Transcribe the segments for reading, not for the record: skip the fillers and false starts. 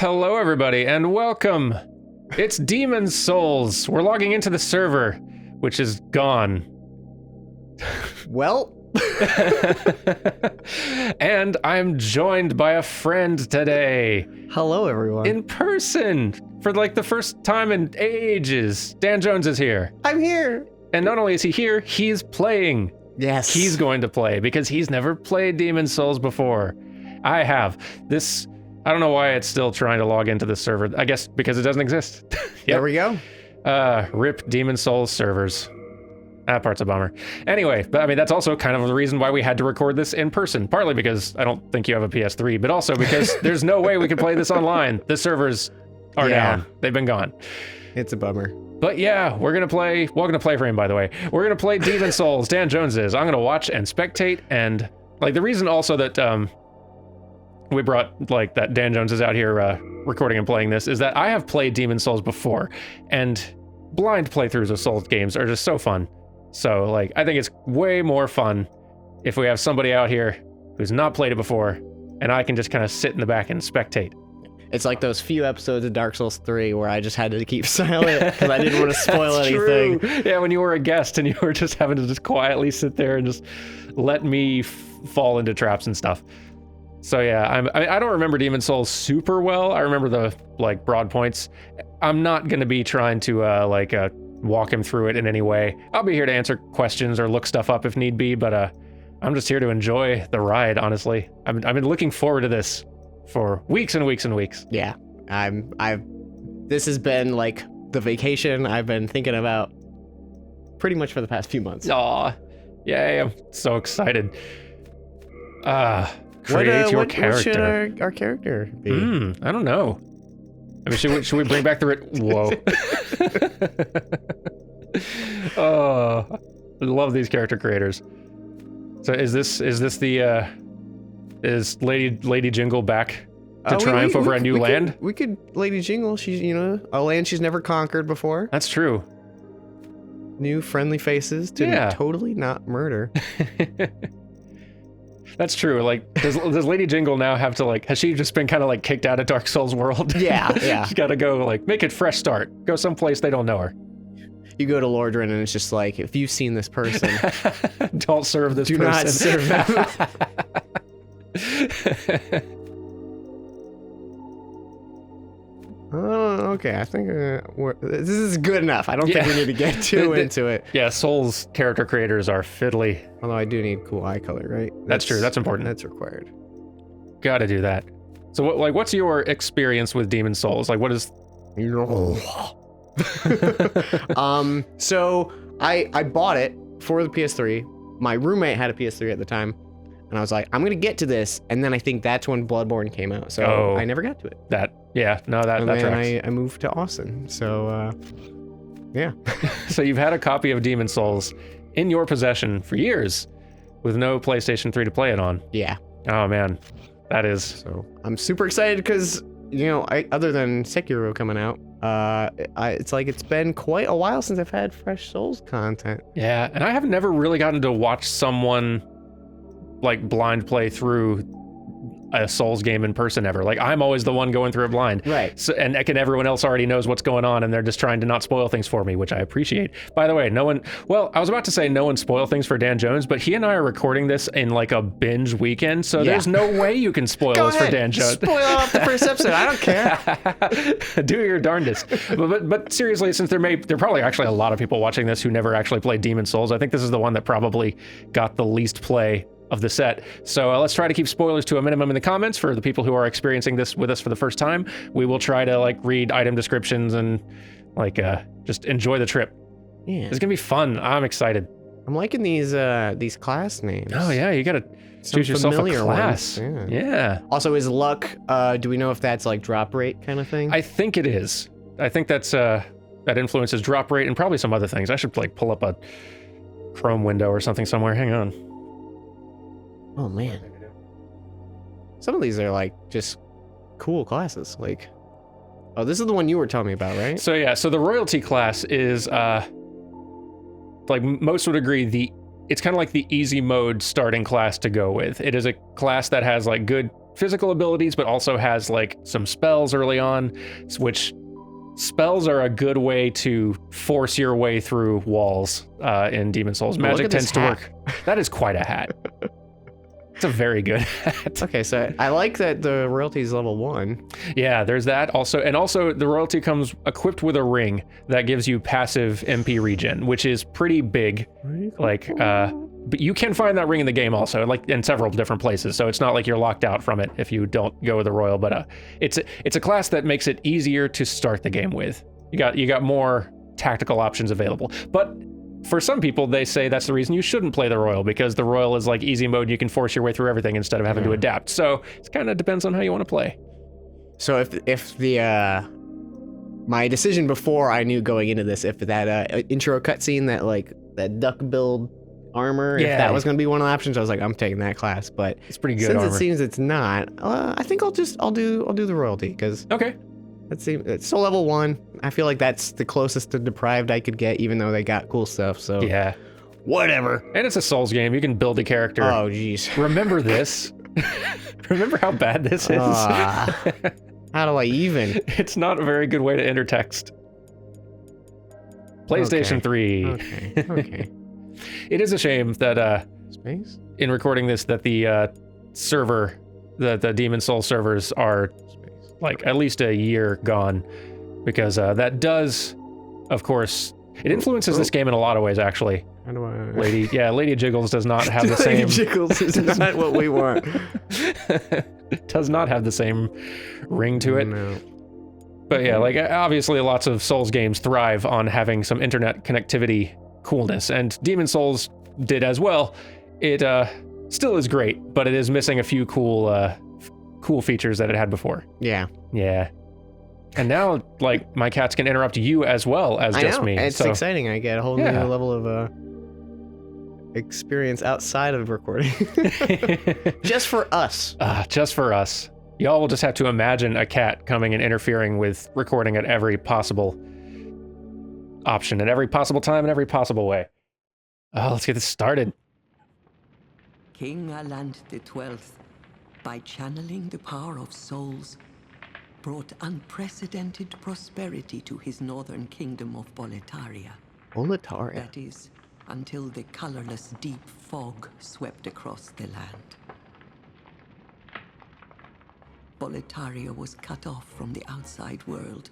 Hello, everybody, and welcome. It's Demon Souls. We're logging into the server, which is gone. Well. And I'm joined by a friend today. Hello, everyone. In person, for like the first time in ages. Dan Jones is here. I'm here. And not only is he here, he's playing. Yes. He's going to play because he's never played Demon Souls before. I have. I don't know why it's still trying to log into this server. I guess because it doesn't exist. Yep. There we go. RIP Demon Souls servers. That part's a bummer. Anyway, but I mean, that's also kind of the reason why we had to record this in person. Partly because I don't think you have a PS3, but also because there's no way we can play this online. The servers are down. They've been gone. It's a bummer. But yeah, we're going to play... Welcome to PlayFrame, by the way. We're going to play Demon Souls. Dan Jones is. I'm going to watch and spectate. And like the reason also that we brought like that Dan Jones is out here recording and playing this is that I have played Demon Souls before. And blind playthroughs of Souls games are just so fun. So like, I think it's way more fun if we have somebody out here who's not played it before and I can just kind of sit in the back and spectate. It's like those few episodes of Dark Souls 3 where I just had to keep silent because I didn't want to spoil anything. True. Yeah, when you were a guest and you were just having to just quietly sit there and just let me fall into traps and stuff. So yeah, I don't remember Demon Souls super well. I remember the like broad points. I'm not going to be trying to walk him through it in any way. I'll be here to answer questions or look stuff up if need be, but I'm just here to enjoy the ride, honestly. I've been looking forward to this for weeks and weeks and weeks. Yeah, this has been like the vacation I've been thinking about pretty much for the past few months. Aw, yay, I'm so excited. Create your character. What should our character be? I don't know. I mean, should we bring back the Whoa. Oh, I love these character creators. So is Lady Jingle back to triumph over a new land? We could Lady Jingle. She's, a land she's never conquered before. That's true. New friendly faces to totally not murder. That's true. Like, does Lady Jingle now have to has she just been kind of like kicked out of Dark Souls world? Yeah. She's got to go make it fresh start. Go someplace they don't know her. You go to Lordran and it's just like, if you've seen this person, don't serve this person. Do not serve them. Oh, okay. I think this is good enough. I don't think we need to get too into it. Yeah, Souls character creators are fiddly. Although I do need cool eye color, right? That's true. That's important. That's required. Gotta do that. So, what's your experience with Demon Souls? Like, what is? So I bought it for the PS3. My roommate had a PS3 at the time. And I was like, I'm going to get to this. And then I think that's when Bloodborne came out. So I never got to it. That and tracks. then I moved to Austin. So, yeah. So you've had a copy of Demon Souls in your possession for years with no PlayStation 3 to play it on. Yeah. Oh, man. That is... So I'm super excited because, other than Sekiro coming out, it's like it's been quite a while since I've had fresh Souls content. Yeah, and I have never really gotten to watch someone blind play through a Souls game in person ever. I'm always the one going through it blind. Right. So, and everyone else already knows what's going on and they're just trying to not spoil things for me, which I appreciate. By the way, I was about to say no one spoil things for Dan Jones, but he and I are recording this in a binge weekend, so there's no way you can spoil this for Dan Jones. Spoil off the first episode. I don't care. Do your darndest. But seriously, since there are probably actually a lot of people watching this who never actually played Demon Souls, I think this is the one that probably got the least play of the set. So let's try to keep spoilers to a minimum in the comments for the people who are experiencing this with us for the first time. We will try to read item descriptions and just enjoy the trip. Yeah. It's gonna be fun. I'm excited. I'm liking these class names. Oh yeah, you gotta choose yourself a class. Yeah. Also, is luck, do we know if that's drop rate kind of thing? I think it is. I think that's that influences drop rate and probably some other things. I should pull up a Chrome window or something somewhere. Hang on. Oh man, some of these are just cool classes. Oh, this is the one you were telling me about, right? So yeah, so the royalty class is most would agree it's kind of like the easy mode starting class to go with. It is a class that has good physical abilities, but also has like some spells early on, which spells are a good way to force your way through walls in Demon Souls. Magic tends to work. That is quite a hat. It's a very good hat. Okay, so I like that the royalty is level 1. Yeah, there's that also. And also the royalty comes equipped with a ring that gives you passive MP regen, which is pretty big. Like, but you can find that ring in the game also, like in several different places. So it's not like you're locked out from it if you don't go with the royal, but it's a class that makes it easier to start the game with. You got more tactical options available. But for some people, they say that's the reason you shouldn't play the royal, because the royal is like easy mode. You can force your way through everything instead of having to adapt. So it kind of depends on how you want to play. So if the my decision before I knew going into this, if that intro cutscene, that duck build armor, if that was going to be one of the options, I was like, I'm taking that class. But it's pretty good. Since armor. It seems it's not, I think I'll do the royalty, because okay. It's still level 1. I feel like that's the closest to deprived I could get, even though they got cool stuff. So yeah, whatever. And it's a Souls game. You can build a character. Oh jeez. Remember this? Remember how bad this is? How do I even? It's not a very good way to enter text. PlayStation 3. Okay. It is a shame that Space? In recording this, that the server, the Demon Souls servers are like at least a year gone, because that does, of course, it influences this game in a lot of ways, actually. How do I... Lady Jiggles does not have the same... Lady Jiggles is not what we want. Does not have the same ring to it. No. But yeah, like obviously lots of Souls games thrive on having some internet connectivity coolness, and Demon Souls did as well. It still is great, but it is missing a few cool features that it had before. Yeah. And now, like, my cats can interrupt you as well as just me. It's exciting. I get a whole new level of experience outside of recording. Just for us. Just for us. Y'all will just have to imagine a cat coming and interfering with recording at every possible option, at every possible time, in every possible way. Let's get this started. King Alant XII, by channeling the power of souls, brought unprecedented prosperity to his northern kingdom of Boletaria. Boletaria? That is, until the colorless deep fog swept across the land. Boletaria was cut off from the outside world,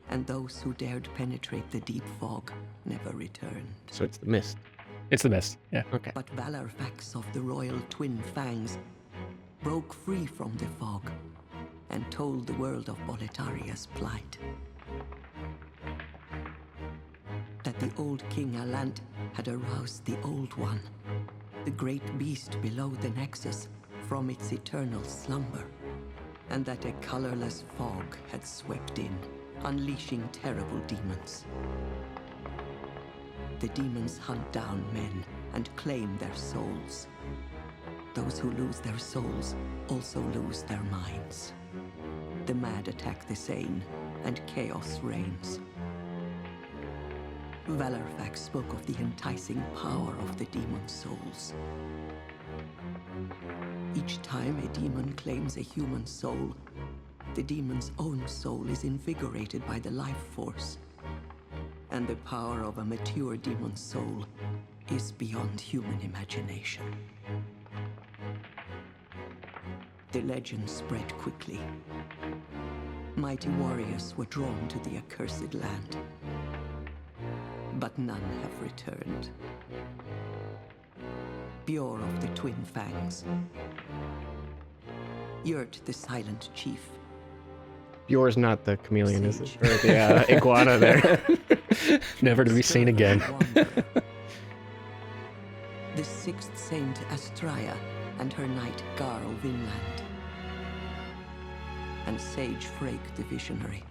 and those who dared penetrate the deep fog never returned. So it's the mist. It's the mist, yeah. Okay. But Valorfax of the royal twin fangs broke free from the fog and told the world of Boletaria's plight. That the old King Alant had aroused the Old One, the great beast below the Nexus, from its eternal slumber, and that a colorless fog had swept in, unleashing terrible demons. The demons hunt down men and claim their souls. Those who lose their souls also lose their minds. The mad attack the sane, and chaos reigns. Valorfax spoke of the enticing power of the demon souls. Each time a demon claims a human soul, the demon's own soul is invigorated by the life force. And the power of a mature demon soul is beyond human imagination. The legend spread quickly. Mighty warriors were drawn to the accursed land, but none have returned. Bjor of the Twin Fangs, Yurt the Silent Chief. Yours not the chameleon, is it? Or the iguana there. Never to be seen again. The sixth saint Astraya and her knight Garl Vinland. And Sage Frake the Visionary.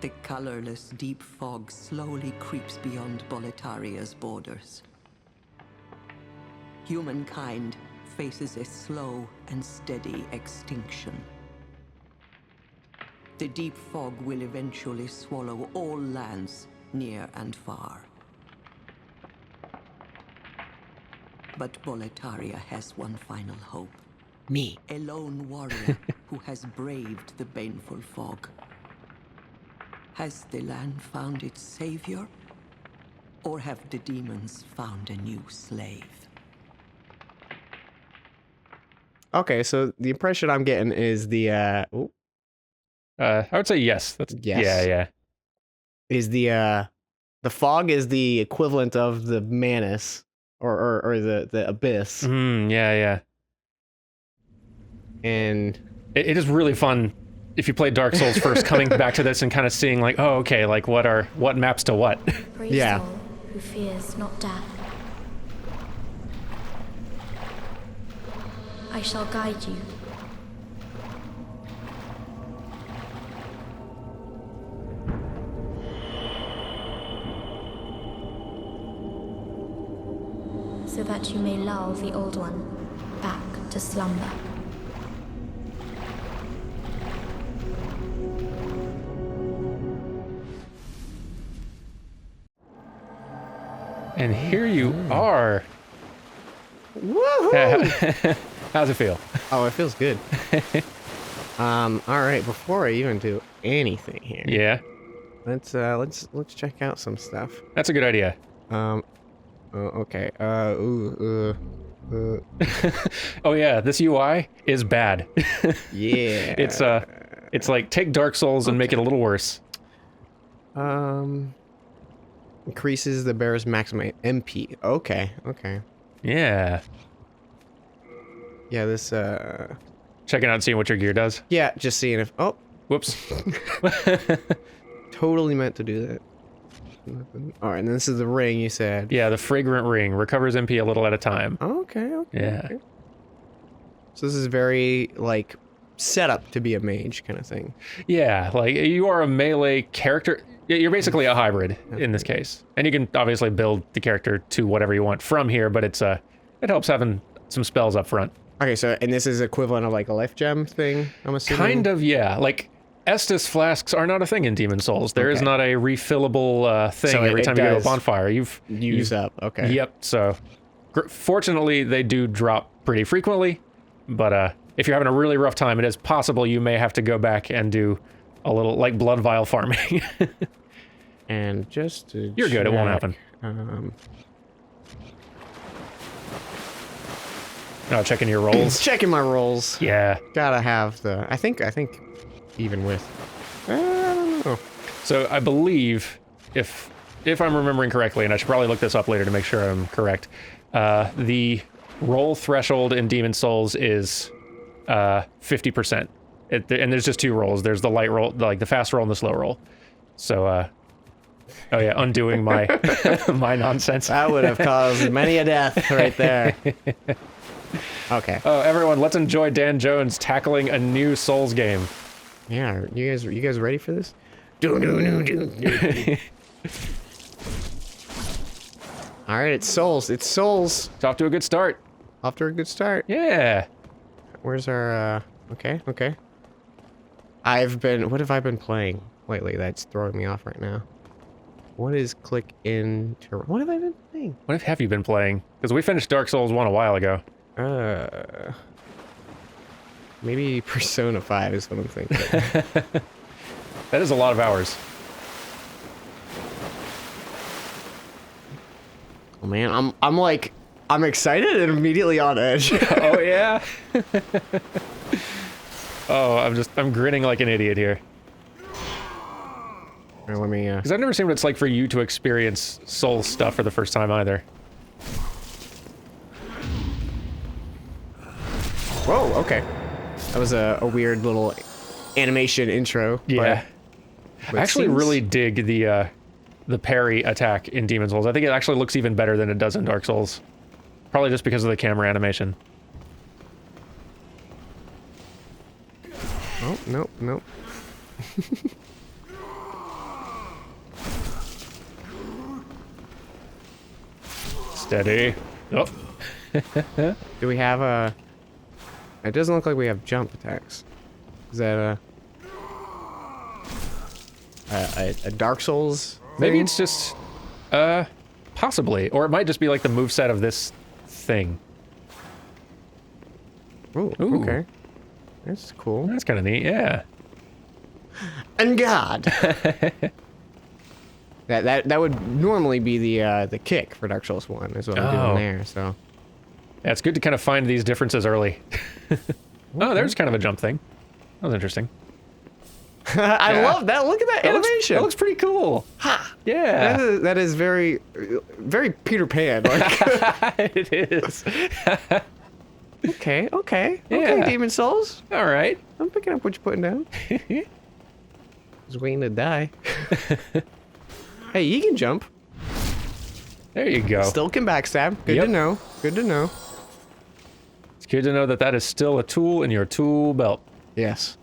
The colorless deep fog slowly creeps beyond Boletaria's borders. Humankind faces a slow and steady extinction. The deep fog will eventually swallow all lands, near and far. But Boletaria has one final hope. Me. A lone warrior who has braved the baneful fog. Has the land found its savior? Or have the demons found a new slave? Okay, so the impression I'm getting is I would say yes. That's Yes. Yeah. is the fog is the equivalent of the Manus or the abyss. Yeah. And It is really fun if you play Dark Souls first, coming back to this and kind of seeing like, oh, okay, like what maps to what. Brave Yeah. soul who fears not death. I shall guide you. So that you may lull the old one back to slumber. And here you are. woohoo! How's it feel? Oh, it feels good. All right, before I even do anything here, Yeah, let's check out some stuff. that's a good idea. Okay. Oh yeah, this UI is bad. Yeah. It's like take Dark Souls and make it a little worse. Increases the bear's maximum MP. Okay. Yeah. Yeah, this Checking out and seeing what your gear does. yeah, just seeing if Whoops. totally meant to do that. Nothing. All right, and this is the ring you said. Yeah, the fragrant ring recovers MP a little at a time. Okay. Yeah. Okay. So this is very like set up to be a mage kind of thing. Yeah, like you are a melee character. You're basically a hybrid in this case, and you can obviously build the character to whatever you want from here. But it helps having some spells up front. Okay, so and this is equivalent of like a life gem thing, I'm assuming. Kind of, yeah. Like Estus flasks are not a thing in Demon Souls. There is Okay. not a refillable thing So every it time you go to a does bonfire. You've Use up. Okay. Yep. So, fortunately, they do drop pretty frequently. But if you're having a really rough time, it is possible you may have to go back and do a little like blood vial farming. And just to You're good. It won't check, happen. Oh, checking your rolls. Checking my rolls. Yeah. Gotta have the. I think even with. I don't know. So I believe if I'm remembering correctly, and I should probably look this up later to make sure I'm correct, the roll threshold in Demon Souls is 50%. And there's just two rolls. There's the light roll, like the fast roll and the slow roll. So, oh yeah, undoing my my nonsense. That would have caused many a death right there. Okay. Oh, everyone, let's enjoy Dan Jones tackling a new Souls game. Yeah, are you guys ready for this? All right, it's Souls. It's off to a good start. off to a good start. Yeah. Where's our okay. What have I been playing lately that's throwing me off right now? What is click into what have I been playing? What have you been playing? Because we finished Dark Souls 1 a while ago. Maybe Persona 5 is what I'm thinking. That is a lot of hours. Oh man, I'm excited and immediately on edge. Oh yeah. Oh, I'm grinning like an idiot here. All right, let me Because I've never seen what it's like for you to experience Souls stuff for the first time either. Whoa, okay. That was a weird little animation intro. Yeah. but I actually seems- really dig the parry attack in Demon Souls. I think it actually looks even better than it does in Dark Souls. Probably just because of the camera animation. Oh, nope. Steady. Oh. Do we have a... It doesn't look like we have jump attacks. Is that a Dark Souls Maybe thing? it's just, possibly. Or it might just be like the moveset of this thing. Ooh, Ooh. okay. That's cool. That's kind of neat, yeah. And God! that would normally be the kick for Dark Souls 1, is what I'm doing there, so... Yeah, it's good to kind of find these differences early. Oh, there's kind of a jump thing. That was interesting. I love that. Look at that animation. That looks pretty cool. Ha! Yeah. That is very, very Peter Pan. Like. It is. Okay, Yeah. Demon Souls. All right. I'm picking up what you're putting down. Just waiting to die. Hey, you can jump. There you go. Still can backstab. Good to know. Good to know. It's good to know that that is still a tool in your tool belt. Yes.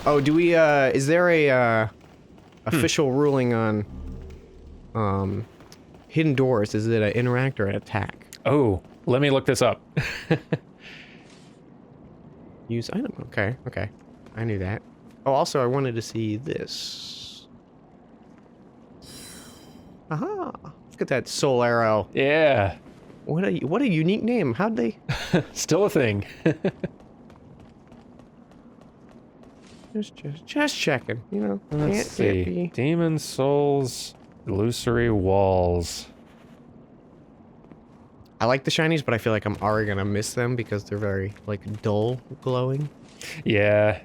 Oh, do we, is there a, official ruling on, hidden doors? Is it an interact or an attack? Oh, let me look this up. Use item. Okay. I knew that. Oh, also, I wanted to see this. Aha! Look at that soul arrow. Yeah. What a unique name. How'd they... Still a thing. Just checking, you know. Let's Can't see. be... Demon Souls, illusory walls. I like the shinies, but I feel like I'm already gonna miss them because they're very, like, dull glowing. Yeah.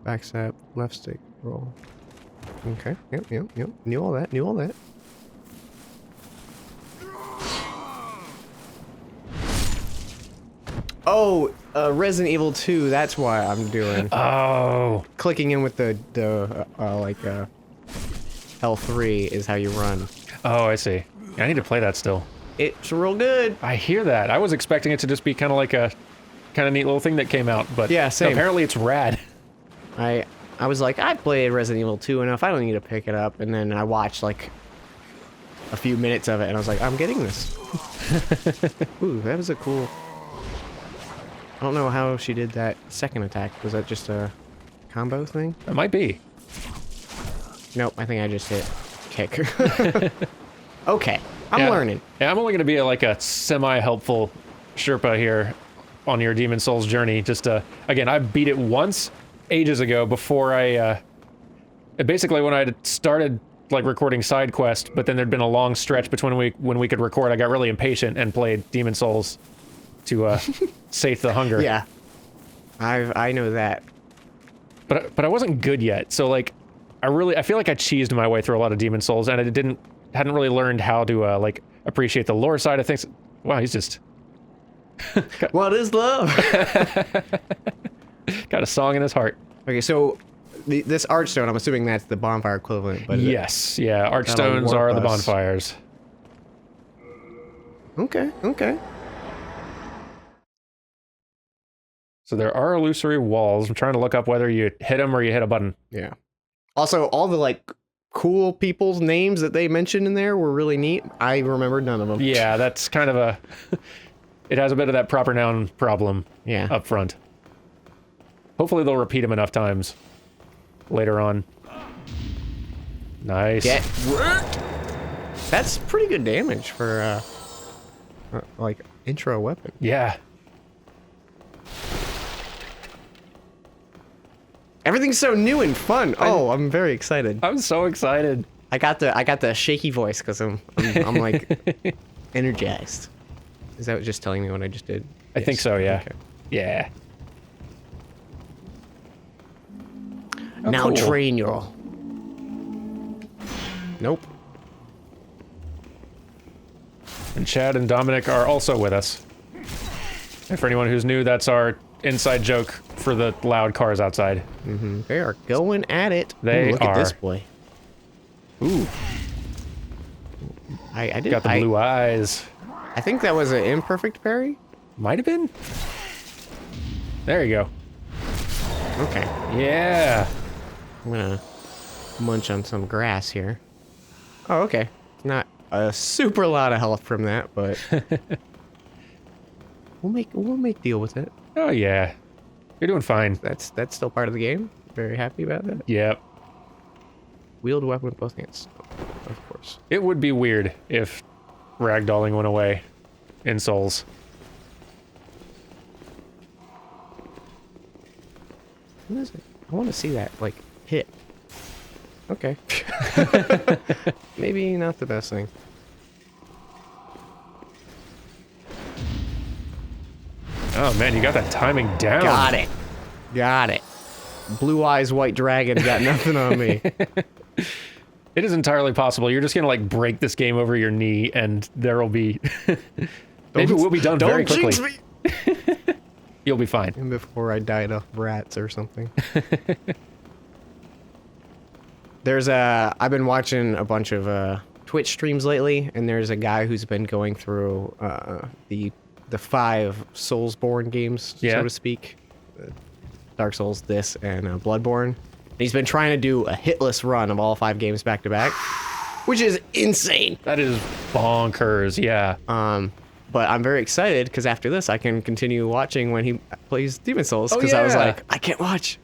Backstab, left stick, roll. Okay, yep. Knew all that. Oh, Resident Evil 2, that's why I'm doing. Oh. Clicking in with the L3 is how you run. Oh, I see. I need to play that still. It's real good. I hear that. I was expecting it to just be kind of like a kind of neat little thing that came out, but yeah, same. Apparently it's rad. I was like, I played Resident Evil 2 enough, I don't need to pick it up, and then I watched like a few minutes of it, and I was like, I'm getting this. Ooh, that was a cool... I don't know how she did that second attack. Was that just a combo thing? It might be. Nope, I think I just hit kick. Okay, I'm learning. Yeah, I'm only going to be like a semi-helpful Sherpa here on your Demon Souls journey. Just again, I beat it once ages ago before I basically when I had started like recording side quest, but then there'd been a long stretch between when we could record. I got really impatient and played Demon Souls to sate the hunger. Yeah, I know that. But I wasn't good yet, so like I feel like I cheesed my way through a lot of Demon Souls, and I hadn't really learned how to like appreciate the lore side of things. Wow, he's just What is love? got a song in his heart. Okay, so this archstone, I'm assuming that's the bonfire equivalent, but Yes, yeah, archstones are the bonfires. Okay. So there are illusory walls. I'm trying to look up whether you hit them or you hit a button. Yeah. Also, all the like cool people's names that they mentioned in there were really neat. I remember none of them. Yeah, that's kind of a... It has a bit of that proper noun problem up front. Hopefully they'll repeat them enough times later on. Nice. Get worked! That's pretty good damage for, like, intro weapon. Yeah. Everything's so new and fun. Oh, I'm very excited. I'm so excited. I got the shaky voice because I'm like energized. Is that just telling me what I just did? I think so, yeah. Okay. Yeah. Oh, Now cool. train your... Nope. And Chad and Dominic are also with us. And for anyone who's new, that's our inside joke for the loud cars outside. Mm-hmm. They are going at it. They look are. at this boy. Ooh. I did. Got the blue eyes. I think that was an imperfect parry. Might have been. There you go. Okay. Yeah. I'm gonna munch on some grass here. Oh, okay. Not a super lot of health from that, but we'll make deal with it. Oh yeah. You're doing fine. That's still part of the game. Very happy about that. Yep. Wield a weapon with both hands. Of course. It would be weird if ragdolling went away. in Souls. What is it? I want to see that, like, hit. Okay. Maybe not the best thing. Oh man, you got that timing down. Got it. Got it. Blue eyes, white dragon, got nothing on me. It is entirely possible. You're just gonna like break this game over your knee, and there will be. Maybe we'll be done very quickly. Jinx me. You'll be fine. And before I died of rats or something. There's I've been watching a bunch of Twitch streams lately, and there's a guy who's been going through the 5 Soulsborne games, so to speak. Dark Souls, this, and Bloodborne. And he's been trying to do a hitless run of all 5 games back to back, which is insane. That is bonkers, yeah. But I'm very excited because after this, I can continue watching when he plays Demon Souls. Because I was like, I can't watch.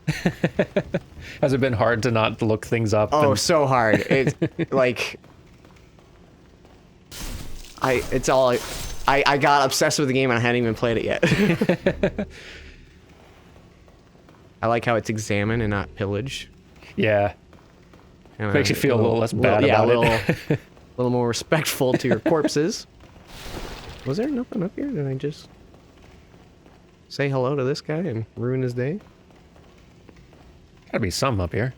Has it been hard to not look things up? Oh, so hard. It's like, I got obsessed with the game and I hadn't even played it yet. I like how it's examine and not pillage. Yeah. Makes you feel a little less bad about it. A little more respectful to your corpses. Was there nothing up here? Did I just say hello to this guy and ruin his day? Gotta be some up here.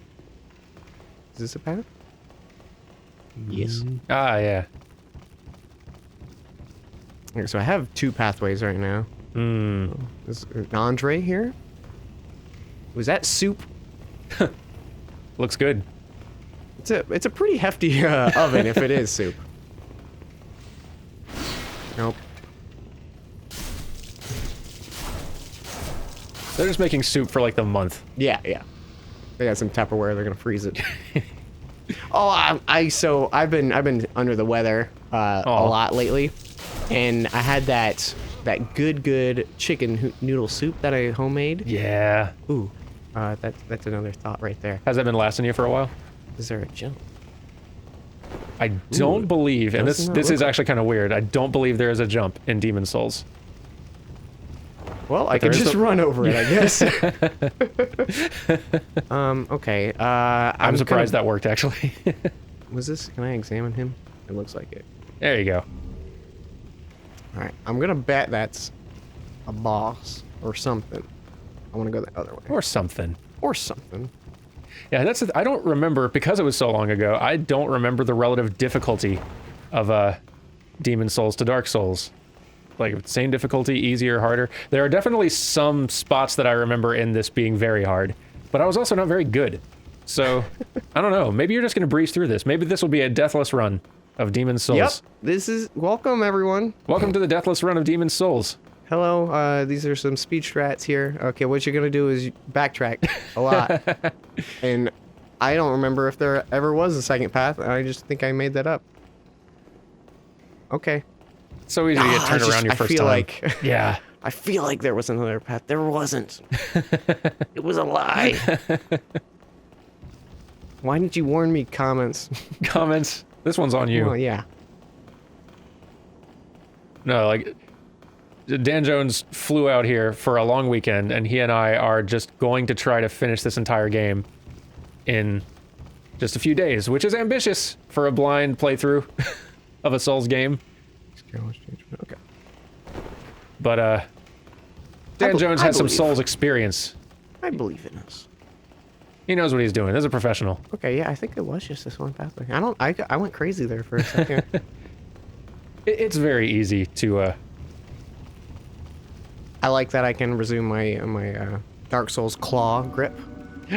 Is this a path? Yes. Ah, yeah. Okay, so I have 2 pathways right now. Is an entree here? Was that soup? Looks good. It's a pretty hefty oven if it is soup. Nope. They're just making soup for like the month. Yeah. They got some Tupperware. They're gonna freeze it. Oh, I've been under the weather a lot lately, and I had that good chicken noodle soup that I homemade. Yeah. Ooh, that's another thought right there. Has that been lasting you for a while? Is there a jump? I don't believe, and this is actually kind of weird. I don't believe there is a jump in Demon Souls. Well, I can just run over it, I guess. Okay. I'm surprised that worked, actually. Was this? Can I examine him? It looks like it. There you go. All right. I'm gonna bet that's a boss or something. I want to go the other way. Or something. Or something. Yeah, I don't remember, because it was so long ago, I don't remember the relative difficulty of Demon Souls to Dark Souls. Like, same difficulty, easier, harder. There are definitely some spots that I remember in this being very hard, but I was also not very good. So, I don't know. Maybe you're just going to breeze through this. Maybe this will be a deathless run of Demon Souls. Yep. This is... Welcome, everyone. Welcome to the deathless run of Demon Souls. Hello, these are some speed strats here. Okay, what you're gonna do is backtrack a lot. And I don't remember if there ever was a second path. I just think I made that up. Okay. So easy to get turned around your first time. Yeah. I feel like there was another path. There wasn't. It was a lie. Why didn't you warn me, comments? Comments? This one's on you. Well, yeah. No, like... Dan Jones flew out here for a long weekend, and he and I are just going to try to finish this entire game in just a few days, which is ambitious for a blind playthrough of a Souls game. Okay. But, Dan Jones has some Souls experience. I believe in us. He knows what he's doing. This is a professional. Okay, yeah, I think it was just this one pathway. I went crazy there for a second. It's very easy to, I like that I can resume my Dark Souls claw grip.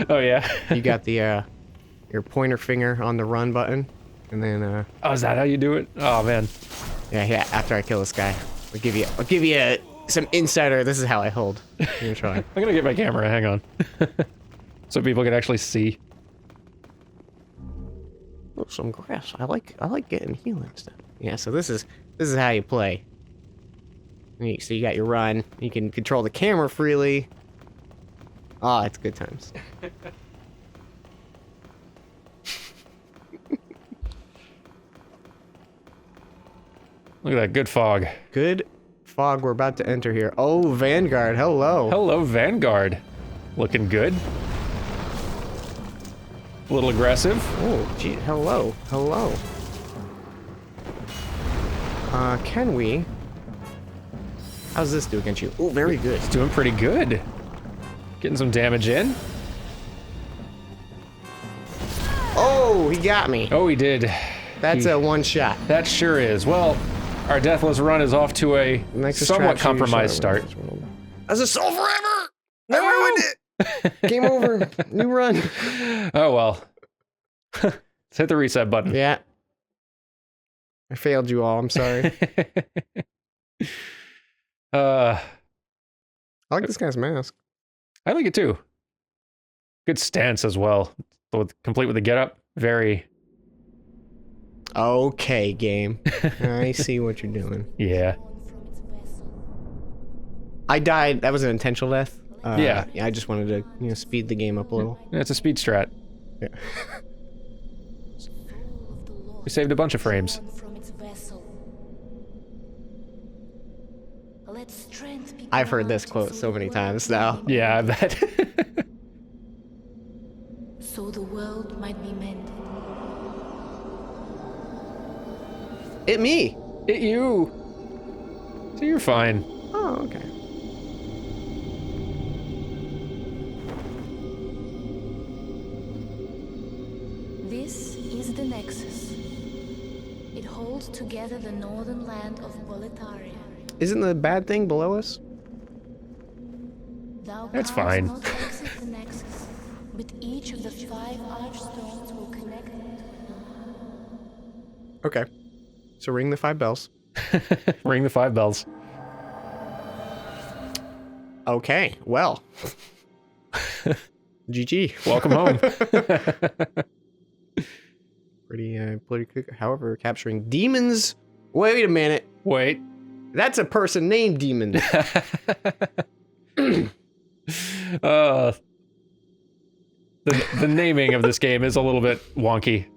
Oh yeah. You got the your pointer finger on the run button, and then oh, is that how you do it? Oh man. Yeah. After I kill this guy, I'll give you some insider. This is how I hold. You're trying. I'm gonna get my camera. Hang on. So people can actually see. Oh, some grass. I like getting healing stuff. Yeah. So this is how you play. So you got your run. You can control the camera freely. Ah, it's good times. Look at that good fog. Good fog we're about to enter here. Oh, Vanguard, hello. Hello, Vanguard. Looking good. A little aggressive. Oh, gee, hello. Can we? How's this do against you? Oh, very good. It's doing pretty good. Getting some damage in. Oh, he got me. Oh, he did. That's a one shot. That sure is. Well, our deathless run is off to a Nexus somewhat trap, compromised start. As a soul forever! I ruined it! Game over. New run. Oh, well. Let's hit the reset button. Yeah. I failed you all. I'm sorry. I like this guy's mask. I like it too. Good stance as well. Complete with the getup. Very. Okay, game. I see what you're doing. Yeah. I died. That was an intentional death. Yeah. I just wanted to, speed the game up a little. It's a speed strat. Yeah. We saved a bunch of frames. I've heard this quote so many times now. Yeah, I bet. So the world might be mended. It me. It you. So you're fine. Oh, okay. This is the Nexus. It holds together the northern land of Boletaria. Isn't the bad thing below us? Thou That's canst fine. not exit the Nexus, but each of the 5 archstones will connect to another. Okay. So ring the 5 bells. Ring the 5 bells. Okay, well. GG. Welcome home. Pretty quick. However, capturing demons. Wait a minute. Wait. That's a person named Demon. The naming of this game is a little bit wonky.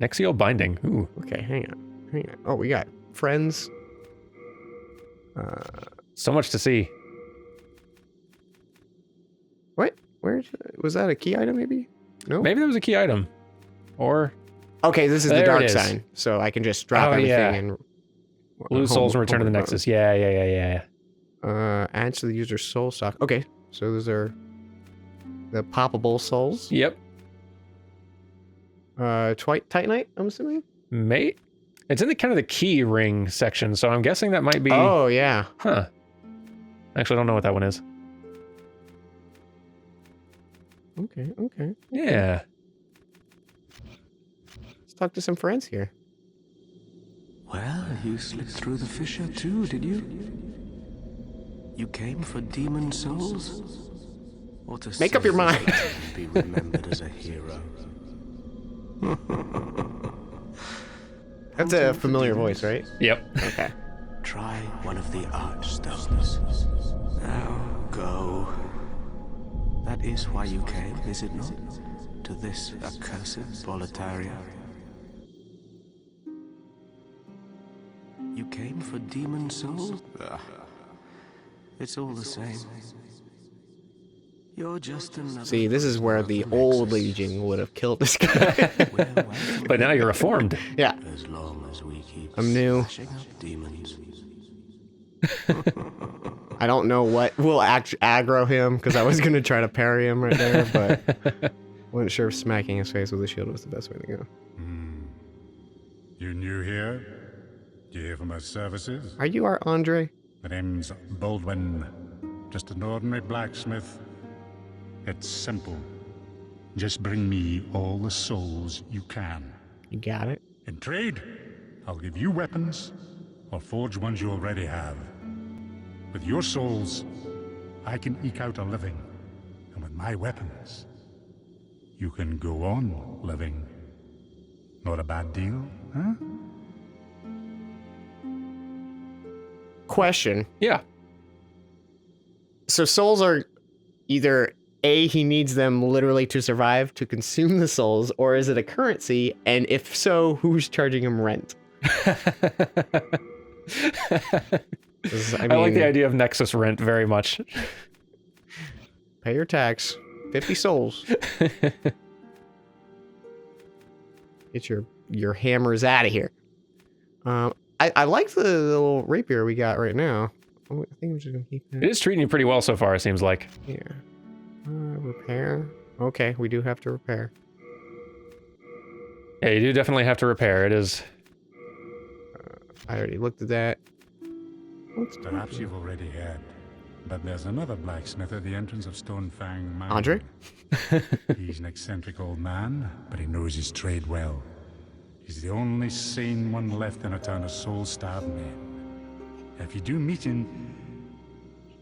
Nexial binding. Ooh. Okay, hang on. Oh, we got friends. So much to see. What? Where was that a key item? Maybe. No. Maybe that was a key item. Or Okay, this is There the it dark is. sign, so I can just drop Oh, everything yeah. and lose souls and return to the button. Nexus. Yeah. Adds to the user's soul stock. Okay, so those are the poppable souls. Yep. Titanite, I'm assuming. Mate. It's in the kind of the key ring section, so I'm guessing that might be. Oh yeah. Huh. Actually, I don't know what that one is. Okay. Yeah. Let's talk to some friends here. Well, you slipped through the fissure too, did you? You came for demon souls? Or to Make up your save mind. life and be remembered as a hero? That's a familiar voice, right? Yep. Okay. Try one of the archstones. Now go. That is why you came, is it not? To this accursed Boletaria. You came for demon souls? It's all the same. You're just another. See, this is where the old Legion would have killed this guy. But now you're reformed. Yeah. As long as we keep I'm new. smashing up demons. I don't know what will aggro him, because I was going to try to parry him right there, but wasn't sure if smacking his face with a shield was the best way to go. You new here? Do you hear from my services? Are you our Andre? My name's Baldwin. Just an ordinary blacksmith. It's simple. Just bring me all the souls you can. You got it. In trade, I'll give you weapons, or forge ones you already have. With your souls, I can eke out a living. And with my weapons, you can go on living. Not a bad deal, huh? Question. Yeah. So souls are either A, he needs them literally to survive, to consume the souls, or is it a currency? And if so, who's charging him rent? I like the idea of Nexus rent very much. Pay your tax. 50 souls. Get your hammers out of here. I like the little rapier we got right now. I think I'm just gonna keep that. It is treating you pretty well so far, it seems like. Yeah. Repair. Okay, we do have to repair. Yeah, you do definitely have to repair. It is. I already looked at that. Perhaps you've already heard, but there's another blacksmith at the entrance of Stonefang Mine. Andre? He's an eccentric old man, but he knows his trade well. He's the only sane one left in a town of soul-starved men. If you do meet him,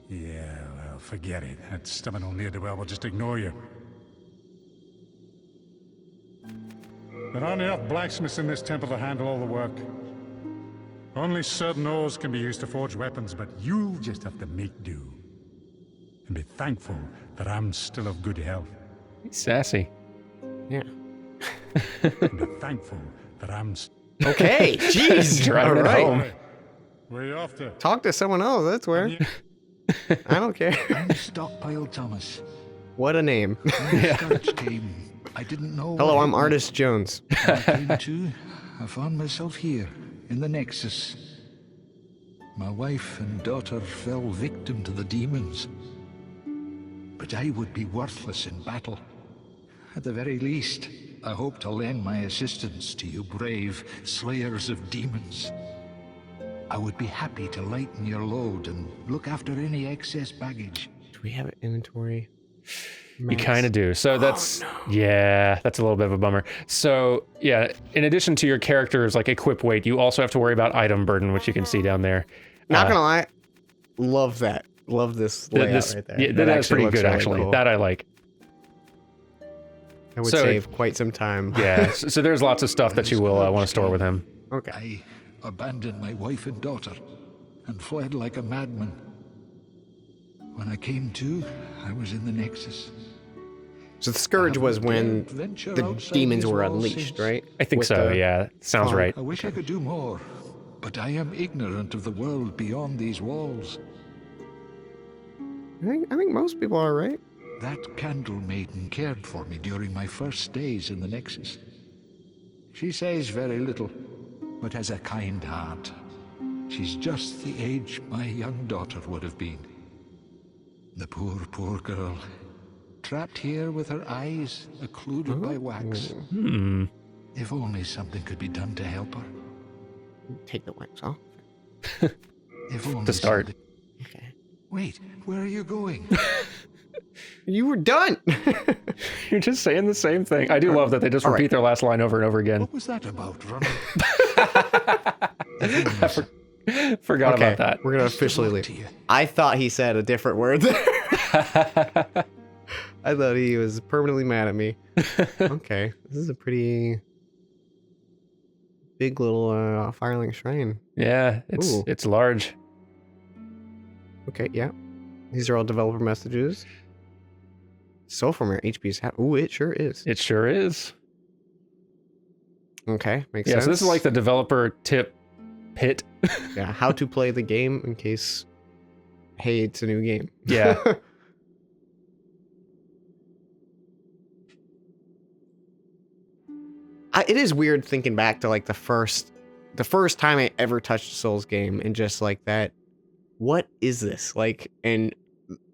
yeah, well, forget it. That stubborn old ne'er-do-well will just ignore you. There aren't enough blacksmiths in this temple to handle all the work. Only certain ores can be used to forge weapons, but you'll just have to make do. And be thankful that I'm still of good health. He's sassy. Yeah. And be thankful that I'm... Okay, jeez. Driving it home. Where are you off to? Talk to someone else, that's where. I don't care. I'm Stockpile Thomas. What a name. When Scourge came, I didn't know. Hello, what I'm Artist Jones. I came to. I found myself here, in the Nexus. My wife and daughter fell victim to the demons. But I would be worthless in battle. At the very least, I hope to lend my assistance to you brave slayers of demons. I would be happy to lighten your load and look after any excess baggage. Do we have an inventory? You kind of do. So that's, yeah, that's a little bit of a bummer. So yeah, in addition to your character's like equip weight, you also have to worry about item burden, which you can see down there. Not gonna lie, love that. Love this layout right there. Yeah, that's pretty good, really actually. Cool. That I like. That would save quite some time. Yeah, so there's lots of stuff that you will want to store with him. Okay. I abandoned my wife and daughter and fled like a madman. When I came to, I was in the Nexus. So the Scourge was when the demons were unleashed, right? I think so, yeah. Sounds right. I wish I could do more, but I am ignorant of the world beyond these walls. I think most people are, right? That Candle Maiden cared for me during my first days in the Nexus. She says very little, but has a kind heart. She's just the age my young daughter would have been. The poor, poor girl. Trapped here with her eyes occluded by wax. If only something could be done to help her. Take the wax off. If only To start. something- Okay. Wait, where are you going? You were done! You're just saying the same thing. I do love that they just repeat their last line over and over again. What was that about, running? Forgot about that. We're gonna officially Good luck to leave. you. I thought he said a different word there. I thought he was permanently mad at me. Okay, this is a pretty big little Firelink shrine. Yeah, Ooh. it's large. Okay, yeah. These are all developer messages. So from your HP is ooh, it sure is. It sure is. Okay, makes Yeah, sense. so this is like the developer tip pit. Yeah, how to play the game in case, hey, it's a new game. Yeah. It is weird thinking back to like the first time I ever touched a Souls game and just like that. What is this? Like, and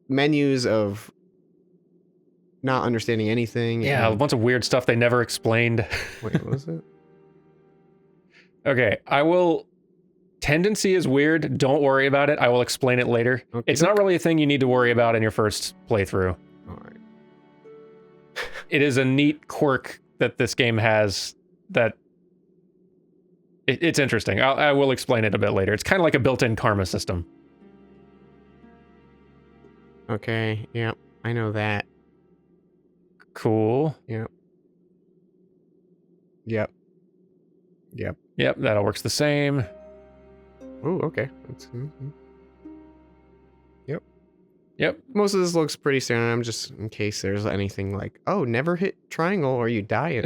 menus of not understanding anything. Yeah, a and, bunch of weird stuff they never explained. wait, what was it? Okay, I will. Tendency is weird. Don't worry about it. I will explain it later. Okay. It's not really a thing you need to worry about in your first playthrough. All right. It is a neat quirk that this game has that it's interesting. I will explain it a bit later. It's kind of like a built-in karma system. Okay. Yep. I know that. Cool. Yep. Yep. Yep. Yep, that all works the same. Oh, okay. Yep. Yep. Most of this looks pretty standard. I'm just in case there's anything like, oh, never hit triangle or you die.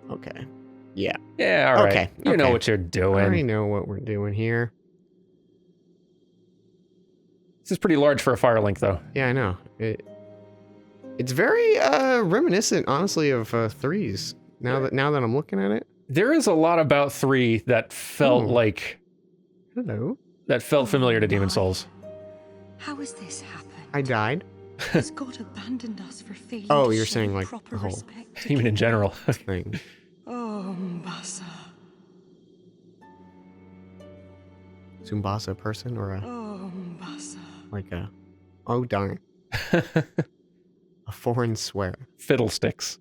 Okay. Yeah. Yeah, all right. Okay. You know okay. what you're doing. I already know what we're doing here. This is pretty large for a Firelink, though. Yeah, I know. It's very reminiscent, honestly, of 3s. Now that I'm looking at it. There is a lot about 3 that felt like... Hello. That felt familiar to Demon Souls. How has this happened? I died. Has God abandoned us for failing Oh, to you're show saying like proper the whole respect to Even in general. thing. Oh, Mbasa. Zumbasa person or Oh, Mbasa. like a... Oh, darn. A foreign swear. Fiddlesticks.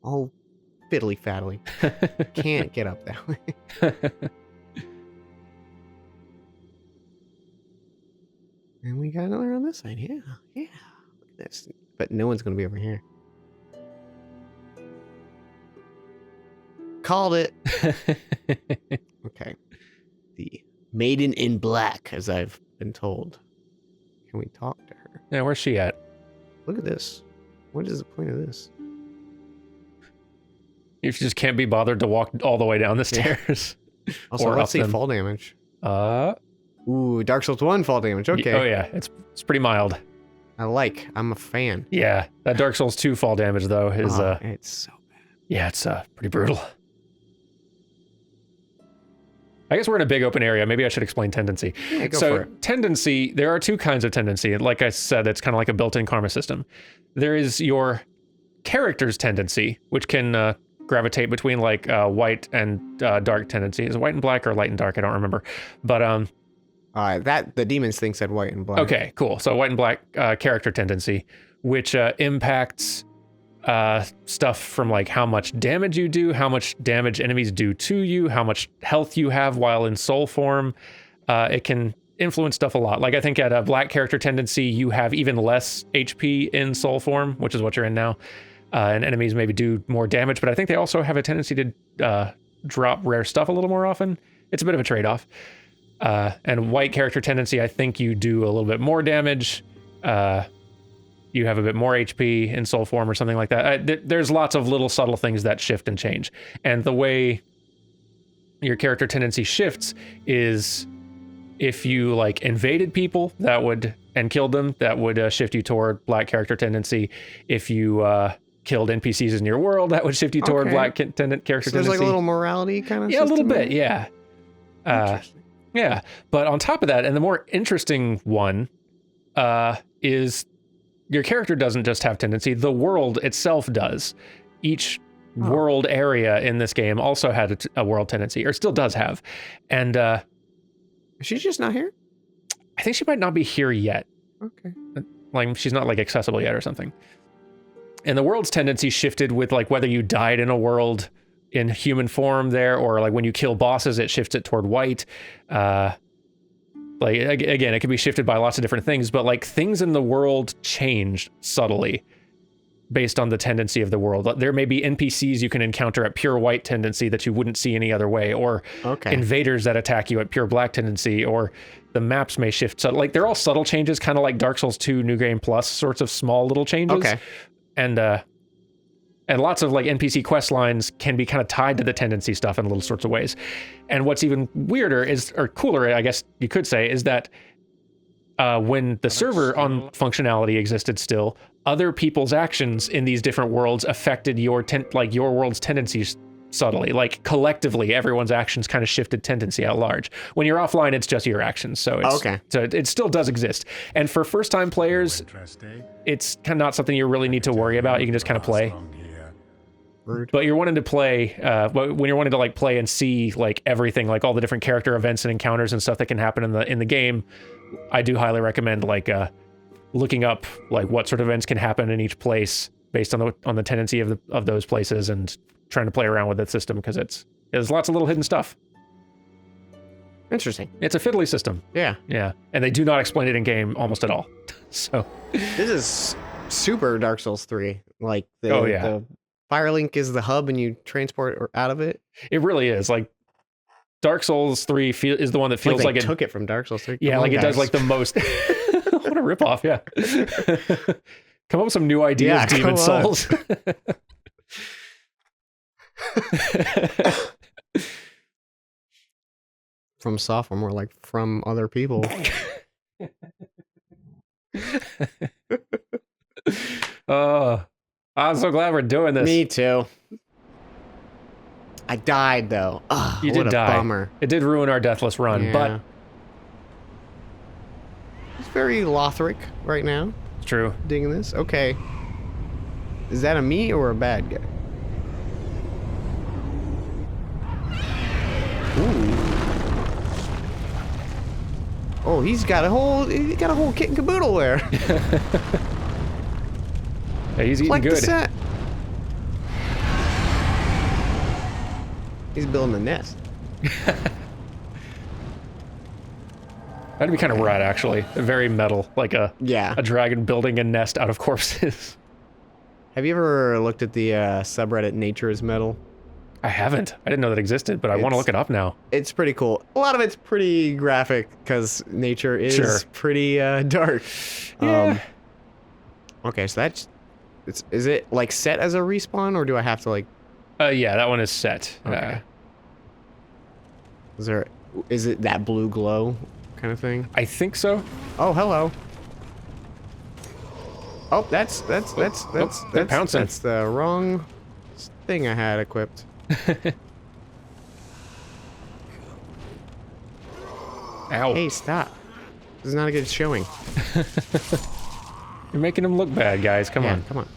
Oh, fiddly faddly. Can't get up that way. And we got another on this side. Yeah. Look at this. But no one's going to be over here. Called it. Okay. The Maiden in Black, as I've been told. Can we talk to her? Yeah, where's she at? Look at this. What is the point of this? You just can't be bothered to walk all the way down the stairs. Also, Or let's up see them. fall damage. Uh, Ooh, Dark Souls 1 fall damage. Okay. Oh yeah, it's pretty mild. I'm a fan. Yeah, that Dark Souls 2 fall damage though is it's so bad. yeah, it's pretty brutal. I guess we're in a big open area. Maybe I should explain tendency. Yeah, go so for it. tendency, there are 2 kinds of tendency. And like I said, it's kind of like a built-in karma system. There is your character's tendency, which can gravitate between like white and dark tendency. Is it white and black or light and dark? I don't remember. But that the demons thing said white and black. okay, cool. So white and black character tendency, which impacts stuff from like how much damage you do, how much damage enemies do to you, how much health you have while in soul form. It can influence stuff a lot. Like I think at a black character tendency, you have even less HP in soul form, which is what you're in now. And enemies maybe do more damage, but I think they also have a tendency to drop rare stuff a little more often. It's a bit of a trade-off. And white character tendency, I think you do a little bit more damage. You have a bit more HP in soul form or something like that. There's lots of little subtle things that shift and change. And the way your character tendency shifts is if you like invaded people and killed them, that would shift you toward black character tendency. If you killed NPCs in your world, that would shift you toward black character tendency. There's like a little morality kind of Yeah, a little system bit, yeah. Yeah, but on top of that, and the more interesting one is your character doesn't just have tendency, the world itself does. Each world area in this game also had a world tendency, or still does have. And She's just not here? I think she might not be here yet. Okay. Like she's not like accessible yet or something. And the world's tendency shifted with like whether you died in a world in human form there, or like when you kill bosses, it shifts it toward white. Like again, it can be shifted by lots of different things, but like things in the world changed subtly based on the tendency of the world. There may be NPCs you can encounter at pure white tendency that you wouldn't see any other way, or invaders that attack you at pure black tendency, or the maps may shift. So like they're all subtle changes, kind of like Dark Souls 2 New Game Plus sorts of small little changes. Okay. And lots of like NPC quest lines can be kind of tied to the tendency stuff in little sorts of ways. And what's even weirder or cooler, I guess you could say, is that when the server on functionality existed still, other people's actions in these different worlds affected your world's tendencies subtly. Like collectively, everyone's actions kind of shifted tendency at large. When you're offline, it's just your actions. So it still does exist. And for first-time players, it's kind of not something you really need to worry about. You can just kind of play. But you're wanting to play when you're wanting to like play and see like everything, like all the different character events and encounters and stuff that can happen in the game. I do highly recommend like looking up like what sort of events can happen in each place based on the tendency of those places, and trying to play around with that system, because there's lots of little hidden stuff. Interesting. It's a fiddly system. Yeah. Yeah. And they do not explain it in game almost at all. So this is super Dark Souls 3. Like the Firelink is the hub and you transport out of it. It really is. Like Dark Souls 3 is the one that feels like it took it from Dark Souls 3. Yeah, like it does like the most. What a ripoff, yeah. Come up with some new ideas, Demon Souls. From software, more like from other people. Oh, I'm so glad we're doing this. Me too. I died though. Oh, You what did a die. bummer. It did ruin our deathless run, Yeah. but It's very Lothric right now. it's true. Digging this. Okay. Is that a me or a bad guy? Ooh. Oh, he's got a whole kit and caboodle there. Hey, he's eating Like the good. set. He's building a nest. That'd be kind of rad, actually. Very metal, like a dragon building a nest out of corpses. Have you ever looked at the subreddit Nature is Metal? I haven't. I didn't know that existed, but I want to look it up now. It's pretty cool. A lot of it's pretty graphic because nature is pretty dark. Yeah. Okay, so is it like set as a respawn, or do I have to like? Yeah, that one is set. Okay. Is it that blue glow kind of thing? I think so. Oh, hello. Oh, that's pouncing. That's the wrong thing I had equipped. Ow. Hey, stop. This is not a good showing. You're making him look bad, guys. Come on. Come on.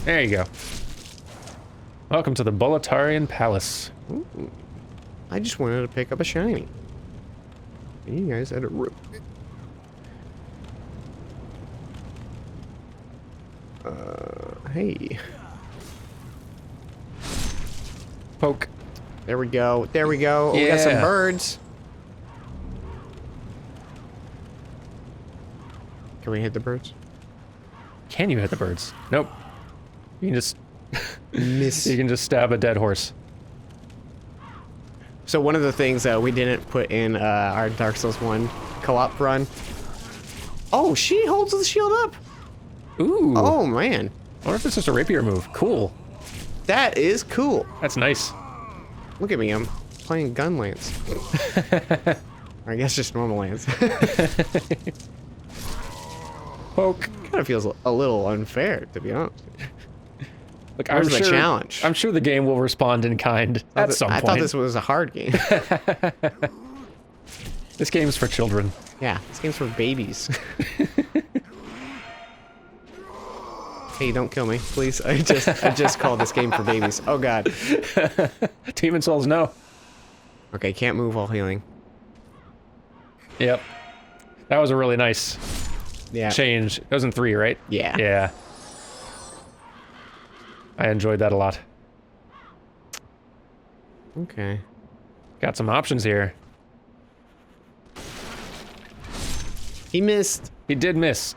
There you go. Welcome to the Boletarian Palace. Ooh. I just wanted to pick up a shiny. And you guys had a root. Hey. Poke. There we go. There we go. Oh, we got some birds. Can we hit the birds? Can you hit the birds? Nope. You can just miss. You can just stab a dead horse. So one of the things we didn't put in our Dark Souls 1 co-op run. Oh, she holds the shield up. Ooh. Oh man. I wonder if it's just a rapier move. Cool. That is cool. That's nice. Look at me, I'm playing gun lance. Or I guess just normal lance. Poke. Kind of feels a little unfair, to be honest. Look, Where's the challenge? I'm sure the game will respond in kind at some point. I thought this was a hard game. This game's for children. Yeah, this game's for babies. Hey, don't kill me, please. I just called this game for babies. Oh god. Demon Souls, no. Okay, can't move while healing. Yep. That was a really nice change. It was in 3, right? Yeah. Yeah. I enjoyed that a lot. Okay. Got some options here. He missed. He did miss.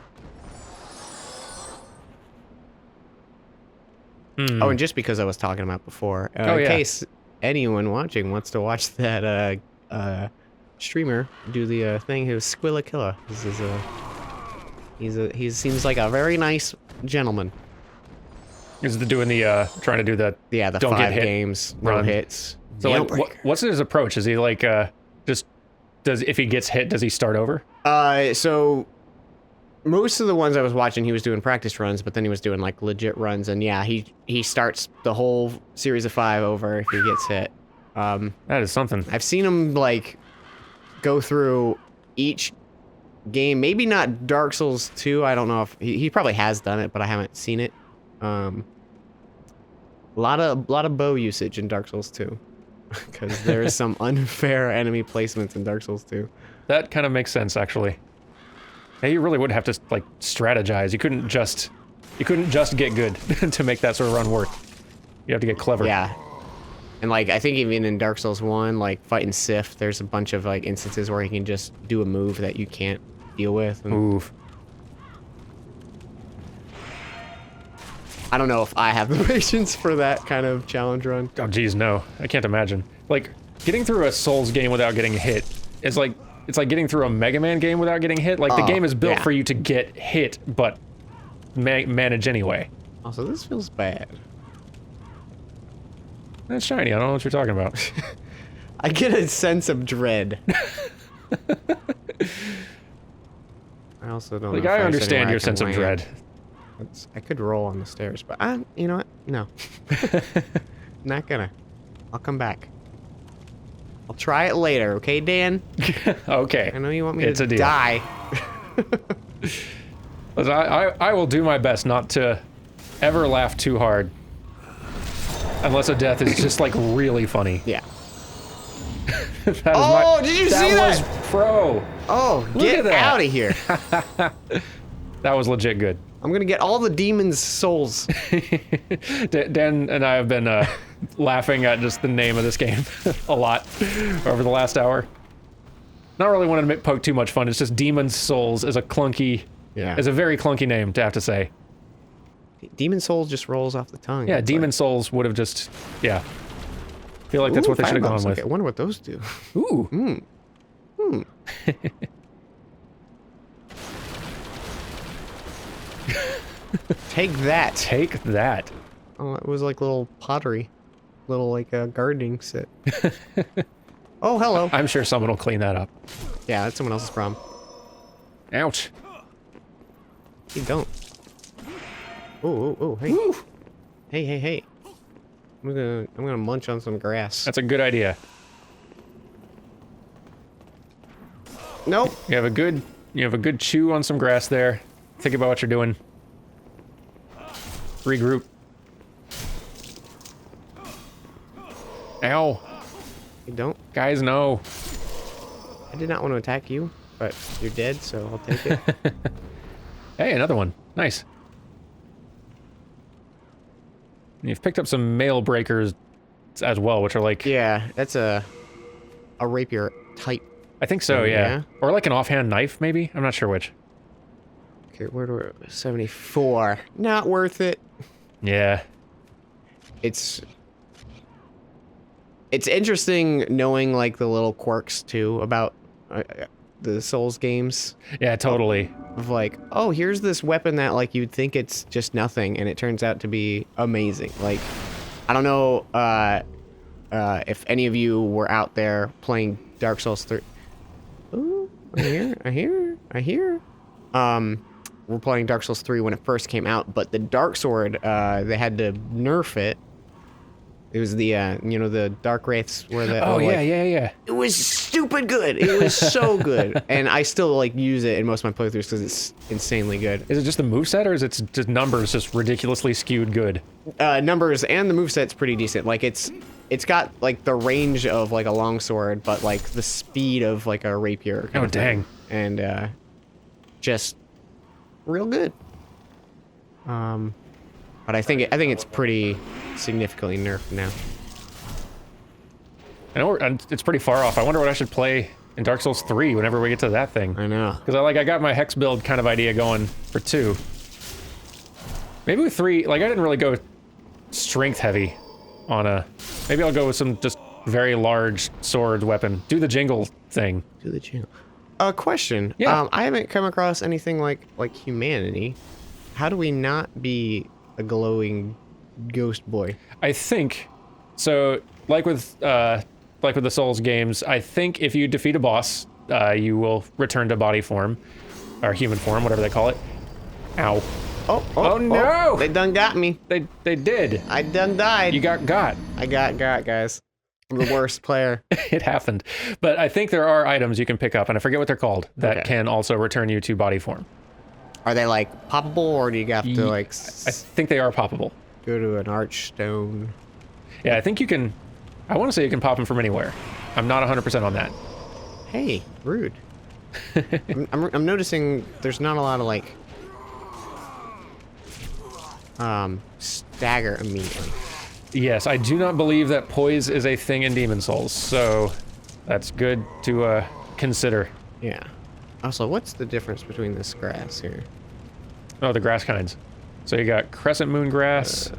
Oh, and just because I was talking about before, in case anyone watching wants to watch that streamer do the thing, who's Squilla Killer. This is he seems like a very nice gentleman. Is the trying to do the the don't 5 get hit games, no run. hits. So like, what's his approach? Is he like if he gets hit, does he start over? So most of the ones I was watching, he was doing practice runs, but then he was doing like legit runs, and yeah, he starts the whole series of 5 over if he gets hit. That is something. I've seen him like go through each game, maybe not Dark Souls 2. I don't know if he probably has done it, but I haven't seen it. A lot of bow usage in Dark Souls 2 because there is some unfair enemy placements in Dark Souls 2. That kind of makes sense, actually. Hey, you really would have to like strategize. You couldn't just get good to make that sort of run work. You have to get clever. Yeah. And like I think even in Dark Souls 1, like fighting Sif, there's a bunch of like instances where he can just do a move that you can't deal with. And Move. I don't know if I have the patience for that kind of challenge run. Oh geez, no. I can't imagine. Like, getting through a Souls game without getting hit is like, it's like getting through a Mega Man game without getting hit. Like, the game is built for you to get hit, but manage anyway. Also, this feels bad. That's shiny. I don't know what you're talking about. I get a sense of dread. I also don't. Like, know if I there's understand anywhere your I can sense of land. dread. I could roll on the stairs, but you know what? No. Not gonna. I'll come back. I'll try it later, okay, Dan? Okay. I know you want me It's to a deal. die. Listen, I will do my best not to ever laugh too hard. Unless a death is just, like, really funny. Yeah. Did you see that? That was pro. Oh, Look at get that. out of here. That was legit good. I'm gonna get all the demon's souls. Dan and I have been laughing at just the name of this game a lot over the last hour. Not really wanting to poke too much fun. It's just Demon's Souls is a clunky, is a very clunky name to have to say. Demon Souls just rolls off the tongue. Yeah, It's Demon like, Souls would have just, I feel like that's ooh, what they should have gone firebombs. with. Okay, I wonder what those do. Ooh. Take that. Take that. Oh, it was like little pottery. Little, like, gardening set. Oh, hello. I'm sure someone will clean that up. Yeah, that's someone else's problem. Ouch. You don't. Oh, hey. Woo. Hey. I'm gonna munch on some grass. That's a good idea. Nope. You have a good chew on some grass there. Think about what you're doing. Regroup. Ow. You don't. Guys, no. I did not want to attack you, but you're dead, so I'll take it. Hey, another one. Nice. And you've picked up some mail breakers as well, which are like... Yeah, that's a rapier type. I think so, yeah. Yeah. Or like an offhand knife, maybe? I'm not sure which. Okay, where do we... 74. Not worth it. Yeah. It's interesting knowing, like, the little quirks, too, about the Souls games. Yeah, totally. Of like, oh, here's this weapon that, like, you'd think it's just nothing, and it turns out to be amazing. Like, I don't know if any of you were out there playing Dark Souls 3. Ooh, I hear. We're playing Dark Souls 3 when it first came out, but the Dark Sword, they had to nerf it. It was the, the Dark Wraiths were the... Oh, yeah. It was stupid good. It was so good. And I still, like, use it in most of my playthroughs because it's insanely good. Is it just the moveset, or is it just numbers just ridiculously skewed good? Numbers and the moveset's pretty decent. Like, it's got, like, the range of, like, a longsword, but, like, the speed of, like, a rapier. Oh, dang. And, just real good. But I think it's pretty significantly nerfed now. And it's pretty far off. I wonder what I should play in Dark Souls 3 whenever we get to that thing. I know. Because I got my hex build kind of idea going for 2. Maybe with 3, like, I didn't really go strength heavy on a... Maybe I'll go with some just very large sword weapon. Do the jingle thing. Do the jingle. Question. Yeah. I haven't come across anything like humanity. How do we not be a glowing ghost boy? I think... So, like with the Souls games, I think if you defeat a boss, you will return to body form. Or human form, whatever they call it. Ow. Oh no! They done got me. They did. I done died. You got. I got, guys. I'm the worst player. It happened. But I think there are items you can pick up, and I forget what they're called, that can also return you to body form. Are they, like, poppable, or do you have to, like... I think they are poppable. Go to an archstone. Yeah, I think you can... I want to say you can pop them from anywhere. I'm not 100% on that. Hey, rude. I'm noticing there's not a lot of, like... stagger immediately. Yes, I do not believe that poise is a thing in Demon Souls, so that's good to consider. Yeah. Also, what's the difference between this grass here? Oh, the grass kinds. So you got Crescent Moon grass,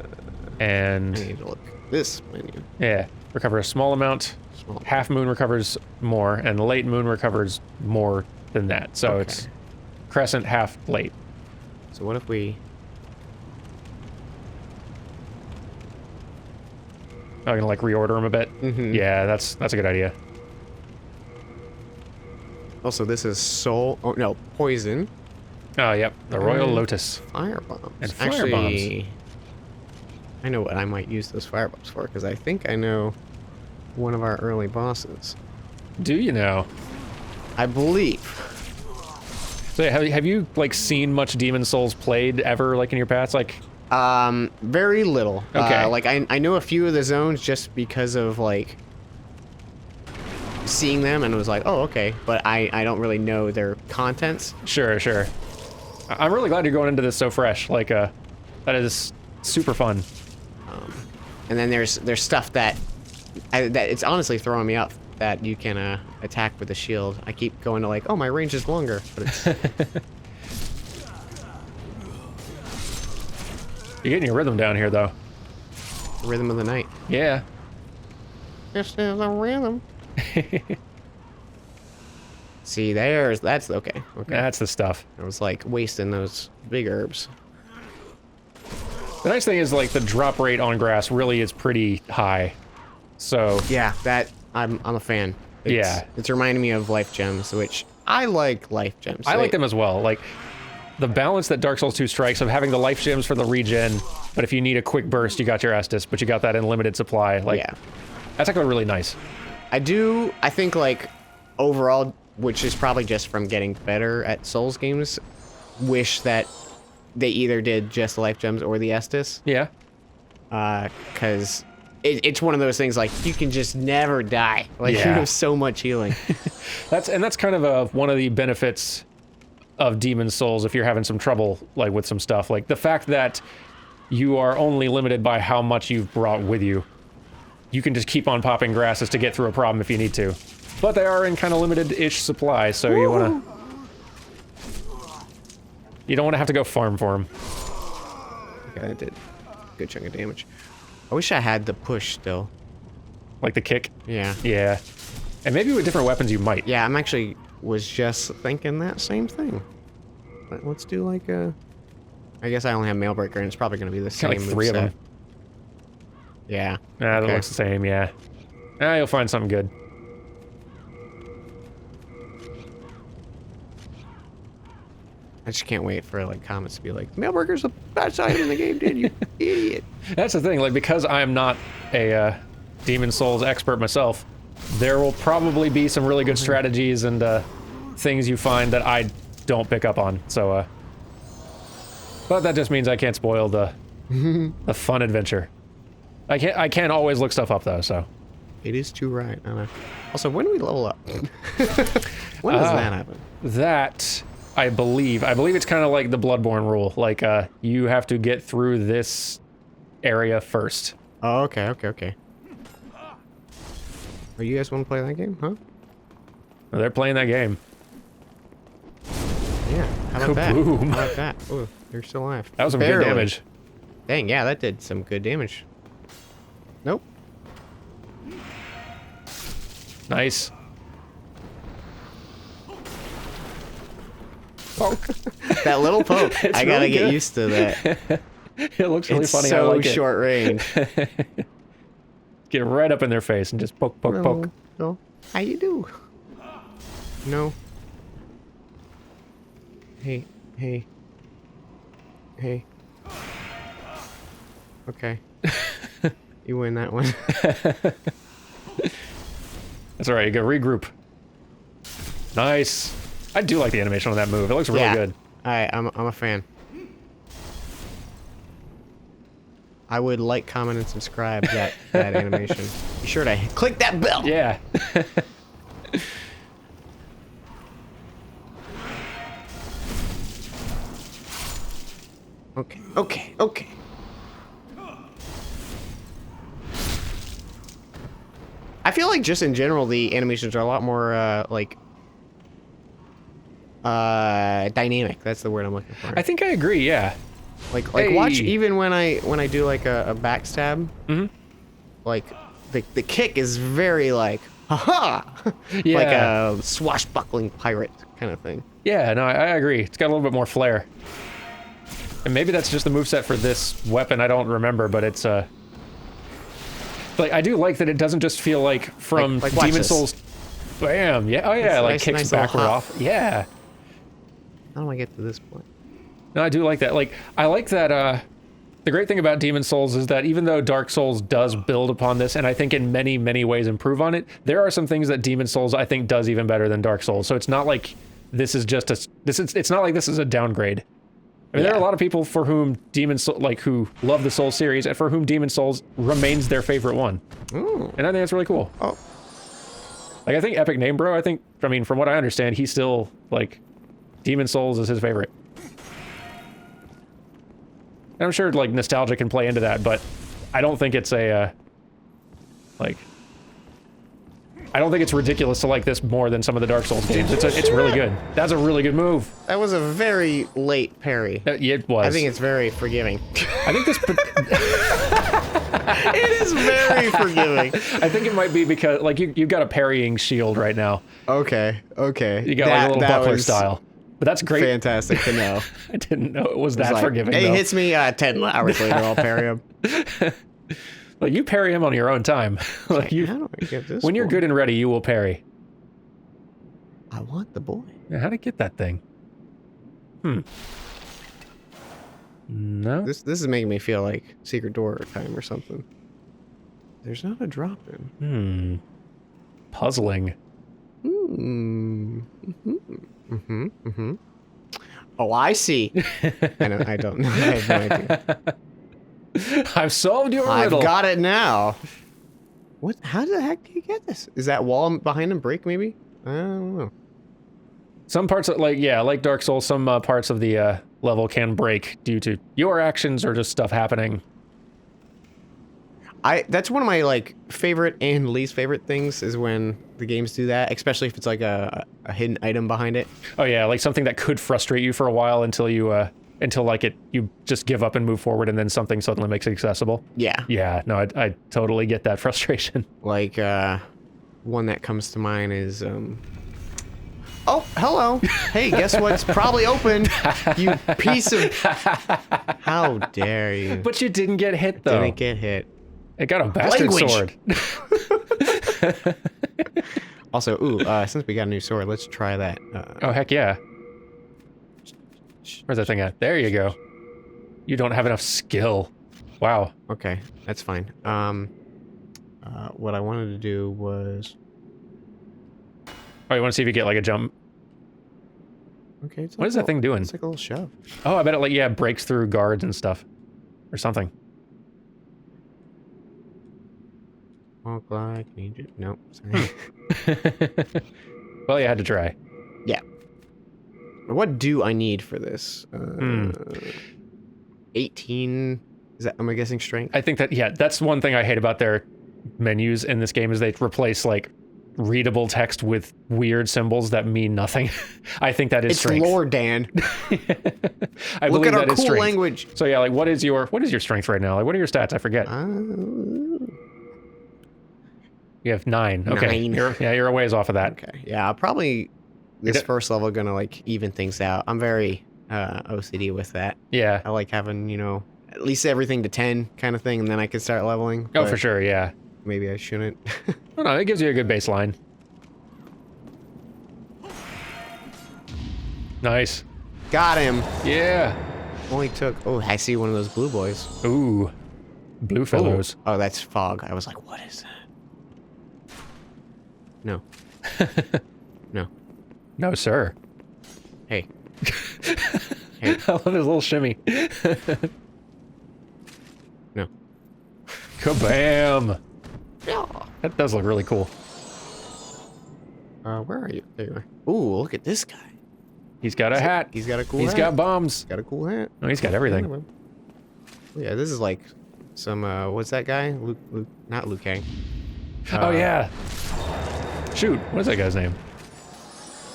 and... I need to look this menu. Yeah, recover a small amount. Half Moon recovers more, and Late Moon recovers more than that. So it's Crescent, half, late. So what if we... I'm gonna like reorder them a bit. Yeah, that's a good idea. Also, this is soul. Oh no, poison. Oh, yep. The Royal Lotus. Fire bombs. And fire Actually, bombs. I know what I might use those fire bombs for, because I think I know one of our early bosses. Do you know? I believe. So have you like seen much Demon Souls played ever, like in your past? Like, very little. Okay. Like I know a few of the zones just because of like seeing them, and it was like, oh, okay. But I don't really know their contents. Sure. I'm really glad you're going into this so fresh. Like, that is super fun. And then there's stuff that it's honestly throwing me up that you can attack with the shield. I keep going to like, oh, my range is longer, but it's You're getting your rhythm down here, though. rhythm of the night. Yeah. This is a rhythm. See, that's okay. That's the stuff. I was like wasting those big herbs. The nice thing is, like, the drop rate on grass really is pretty high. So Yeah, that I'm a fan. It's reminding me of life gems, which I like life gems. I like them as well. Like, the balance that Dark Souls 2 strikes of having the life gems for the regen, but if you need a quick burst, you got your Estus, but you got that in limited supply. Like, yeah. That's actually really nice. I think, like, overall, which is probably just from getting better at Souls games, wish that they either did just life gems or the Estus. Yeah. Because it's one of those things, like, you can just never die. Like, you have so much healing. That's kind of one of the benefits of Demon Souls if you're having some trouble, like, with some stuff. Like, the fact that you are only limited by how much you've brought with you. You can just keep on popping grasses to get through a problem if you need to. But they are in kind of limited-ish supply, so you don't want to have to go farm for them. Okay, that did a good chunk of damage. I wish I had the push still. Like the kick? Yeah. Yeah. And maybe with different weapons you might. Yeah, I'm actually was just thinking that same thing. But let's do like a... I guess I only have Mailbreaker, and it's probably going to be the same like 3 of them. Yeah. That looks the same, yeah. You'll find something good. I just can't wait for like comments to be like, Mailbreaker's the best item in the game, dude, you idiot. That's the thing, like, because I'm not a Demon Souls expert myself, there will probably be some really good strategies and things you find that I don't pick up on, so but that just means I can't spoil the fun adventure. I can't always look stuff up though, so. It is too right. Also, when do we level up? When does that happen? That, I believe it's kind of like the Bloodborne rule. Like, you have to get through this area first. Oh, okay. Oh, you guys want to play that game, huh? Well, they're playing that game. Yeah, how about Kaboom. that? How about that? Oh, you're still alive. That was some good damage. Dang, yeah, that did some good damage. Nope. Nice. Poke. That little poke. I gotta really get good. used to that. It looks really It's funny. so I like short range. Get right up in their face and just poke, poke, poke. No. How you do? No. Hey. Okay. You win that one. That's all right. You go regroup. Nice. I do like the animation on that move. It looks really good. I'm a fan. I would like, comment, and subscribe that animation. Be sure to click that bell. Yeah. Okay. I feel like just in general the animations are a lot more dynamic. That's the word I'm looking for. I think I agree. Yeah. Like Hey. watch even when I do like a backstab. Like the kick is very like haha, Yeah. like a swashbuckling pirate kind of thing. Yeah. No, I agree. It's got a little bit more flair. And maybe that's just the moveset for this weapon. I don't remember, but it's Like, I do like that it doesn't just feel like from like Demon this. Souls. Bam. Yeah. Oh, yeah. Like, nice- kicks nice little backward hop. off. Yeah. How do I get to this point? No, I do like that. Like, I like that, the great thing about Demon Souls is that even though Dark Souls does build upon this, and I think in many, many ways improve on it, there are some things that Demon Souls, I think, does even better than Dark Souls. So it's not like this is just it's not like this is a downgrade. I mean, there are a lot of people for whom Demon Souls, like, who love the Souls series, and for whom Demon Souls remains their favorite one. Ooh. And I think that's really cool. Oh. Like, I think Epic Name Bro, I mean, from what I understand, he's still, like, Demon Souls is his favorite. And I'm sure, like, nostalgia can play into that, but I don't think it's a, like... I don't think it's ridiculous to like this more than some of the Dark Souls games. It's really good. That's a really good move. That was a very late parry. It was. I think it's very forgiving. I think this... It is very forgiving. I think it might be because, like, you've got a parrying shield right now. Okay. You got, like, a little buckler style. But that's great. Fantastic to know. I didn't know it was that like, forgiving, hey, though. hits me 10 hours later, I'll parry him. Like, you parry him on your own time. Like, you, how do I get this when you're boy? good and ready, you will parry. I want the boy. Yeah, how'd I get that thing? No? This is making me feel like secret door time or something. There's not a drop in. Puzzling. Oh, I see. I don't know. I have no idea. I've solved your riddle. I've got it now. What? How the heck do you get this? Is that wall behind him break, maybe? I don't know. Some parts of, like Dark Souls, some parts of the level can break due to your actions or just stuff happening. That's one of my, like, favorite and least favorite things is when the games do that, especially if it's like a hidden item behind it. Oh yeah, like something that could frustrate you for a while until you you just give up and move forward, and then something suddenly makes it accessible. Yeah. Yeah, no, I totally get that frustration. Like, one that comes to mind is, oh, hello. Hey, guess what's probably open? You piece of... How dare you? But you didn't get hit, though. Didn't get hit. It got a bastard sword. Also, since we got a new sword, let's try that. Oh, heck yeah. Where's that thing at? There you go. You don't have enough skill. Wow. Okay, that's fine. What I wanted to do was... Oh, you want to see if you get, like, a jump? Okay. It's What like is that thing doing? It's like a little shove. Oh, I bet it, like, yeah, breaks through guards and stuff. Or something. Walk like ninja. Nope. Sorry. Well, you had to try. Yeah. What do I need for this? 18. Is that? Am I guessing strength? I think that, yeah, that's one thing I hate about their menus in this game is they replace, like, readable text with weird symbols that mean nothing. I think that is It's strength. lore, Dan. I Look believe at our that is cool strength. language. So yeah, like what is your strength right now? Like what are your stats? I forget. You have 9. Okay. 9. You're a ways off of that. Okay. Yeah, probably this first level gonna like even things out. I'm very OCD with that. Yeah. I like having, you know, at least everything to 10 kind of thing, and then I can start leveling. Oh, but for sure, yeah. Maybe I shouldn't. Oh, no, it gives you a good baseline. Nice. Got him. Yeah. Only took... Oh, I see one of those blue boys. Ooh. Blue fellows. Oh, that's fog. I was like, what is that? No. No. No, sir. Hey. Hey. I love his little shimmy. No. Kabam! That does look really cool. Where are you? There you are. Ooh, look at this guy. He's got a hat. He's got a cool He's hat. got bombs. Got a cool hat. Oh, he's got everything. Yeah, this is like some, what's that guy? Luke, not Liu Kang. Oh, yeah. Shoot, what is that guy's name?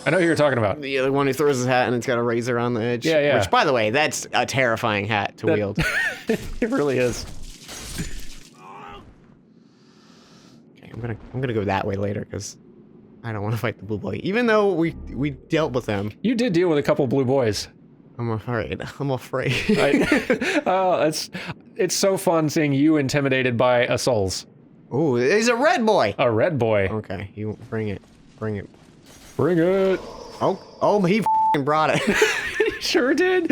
I know who you're talking about. The other one who throws his hat and it's got a razor on the edge. Yeah, yeah. Which, by the way, that's a terrifying hat to wield. It really is. Okay, I'm gonna go that way later because I don't want to fight the blue boy. Even though we dealt with them. You did deal with a couple blue boys. I'm afraid. I'm afraid. Oh, it's so fun seeing you intimidated by a Souls. Oh, he's a red boy. A red boy. Okay, you bring it. Bring it. Bring it. Oh, he f***ing brought it. He sure did.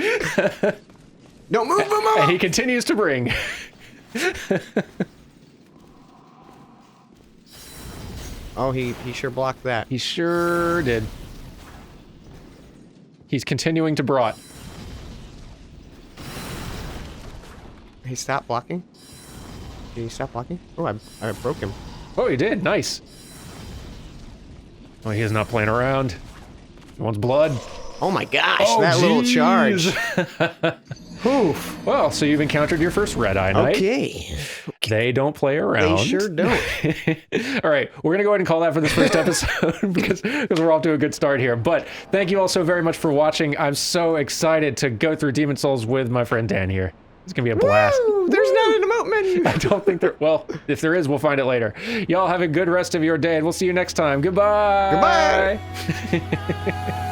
Don't move, move. And he continues to bring. Oh, he sure blocked that. He sure did. He's continuing to brought. He stopped blocking? Did he stop blocking? Oh, I broke him. Oh, he did. Nice. Oh, he is not playing around. He wants blood. Oh my gosh, that little charge. Oof. Well, so you've encountered your first Red Eye Knight. Okay. They don't play around. They sure don't. All right, we're going to go ahead and call that for this first episode because we're off to a good start here. But thank you all so very much for watching. I'm so excited to go through Demon Souls with my friend Dan here. It's going to be a blast. Woo! There's not an emote menu. I don't think there... Well, if there is, we'll find it later. Y'all have a good rest of your day, and we'll see you next time. Goodbye. Goodbye.